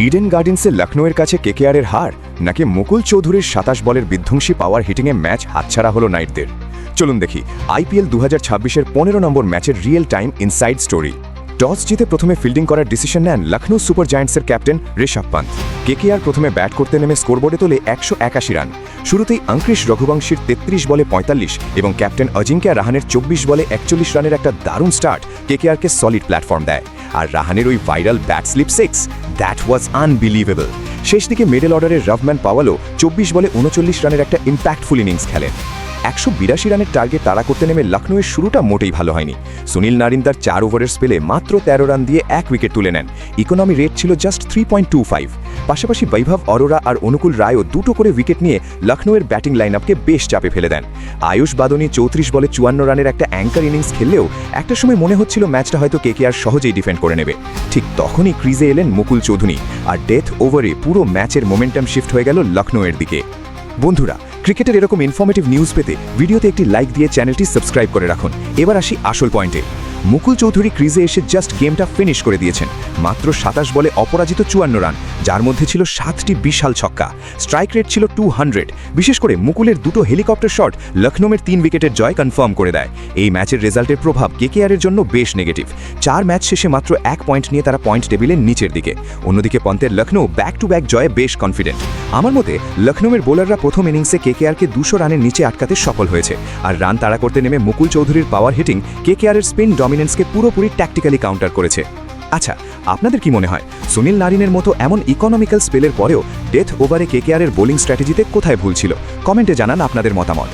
Eden গার্ডেন্সে লখনৌয়ের কাছে কেকেআরের হার নাকি মুকুল চৌধুরীর ২৭ বলের বিধ্বংসী পাওয়ার হিটিংয়ে ম্যাচ হাতছাড়া হলো নাইটদের। চলুন দেখি আইপিএল ২০২৬-এর ১৫ নম্বর ম্যাচের real time inside story. Toss জিতে প্রথমে ফিল্ডিং করার ডিসিশন নেন লখনৌ সুপার জায়ান্টসের ক্যাপ্টেন ঋষভ পন্ত। কেকেআর প্রথমে ব্যাট করতে নেমে স্কোরবোর্ডে তোলে ১৮১ রান। শুরুতেই অঙ্কৃশ রঘুবংশীর ৩৩ বলে ৪৫ এবং ক্যাপ্টেন অজিঙ্ক্য রাহানের ২৪ বলে ৪১ রানের একটা দারুণ স্টার্ট কেকেআরকে সলিড প্ল্যাটফর্ম দেয়। আর রাহানের ওই viral bat slip 6, that was unbelievable. শেষ দিকে মিডল অর্ডারের রভম্যান পাওয়ালো ২৪ বলে ৩৯ রানের একটা ইম্প্যাক্টফুল ইনিংস খেলেন। ১৮২ রানের টার্গেট তাড়া করতে নেমে লখনৌয়ের শুরুটা মোটেই ভালো হয়নি। সুনীল নারিন তার ৪ ওভারের স্পেলে মাত্র ১৩ রান দিয়ে ১ উইকেট তুলে নেন। ইকোনমি রেট ছিল জাস্ট 3.25। পাশাপাশি বৈভব অরোরা আর অনুকূল রায়ও দুটো করে উইকেট নিয়ে লখনৌয়ের ব্যাটিং লাইনআপকে বেশ চাপে ফেলে দেন। আয়ুষ বাদনী ৩৪ বলে ৫৪ রানের একটা অ্যাঙ্কার ইনিংস খেললেও একটা সময় মনে হচ্ছিল ম্যাচটা হয়তো কেকেআর সহজেই ডিফেন্ড করে নেবে। ঠিক তখনই ক্রিজে এলেন মুকুল চৌধুরী, আর ডেথ ওভারে পুরো ম্যাচের মোমেন্টাম শিফট হয়ে গেল লখনৌয়ের দিকে। বন্ধুরা, ক্রিকেটের এরকম ইনফরমেটিভ নিউজ পেতে ভিডিওতে একটি লাইক দিয়ে চ্যানেলটি সাবস্ক্রাইব করে রাখুন। এবার আসি আসল পয়েন্টে। মুকুল চৌধুরী ক্রিজে এসে জাস্ট গেমটা ফিনিশ করে দিয়েছেন। মাত্র ২৭ বলে অপরাজিত ৫৪ রান, যার মধ্যে ছিল ৭টি বিশাল ছক্কা। স্ট্রাইক রেট ছিল 200। বিশেষ করে মুকুলের দুটো হেলিকপ্টার শট লখনৌয়ের ৩ উইকেটের জয় কনফার্ম করে দেয়। এই ম্যাচের রেজাল্টের প্রভাব কেকেআরের জন্য বেশ নেগেটিভ। ৪ ম্যাচ শেষে মাত্র ১ পয়েন্ট নিয়ে তারা পয়েন্ট টেবিলের নিচের দিকে। অন্যদিকে পন্তের লখনৌ ব্যাক টু ব্যাক জয়ে বেশ কনফিডেন্ট। আমার মতে লখনৌয়ের বোলাররা প্রথম ইনিংসে কেকেআরকে ২০০ রানের নিচে আটকাতে সফল হয়েছে, আর রান তাড়া করতে নেমে মুকুল চৌধুরীর পাওয়ার হিটিং কেকেআরের স্পিন ডমিনেন্সকে পুরোপুরি ট্যাকটিক্যালি কাউন্টার করেছে। আচ্ছা, আপনাদের কি মনে হয় সুনীল নারিনের মতো এমন ইকোনমিক্যাল স্পেলের পরেও ডেথ ওভারে কেকেআরের বোলিং স্ট্র্যাটেজিতে কোথায় ভুল ছিল? কমেন্টে জানান আপনাদের মতামত।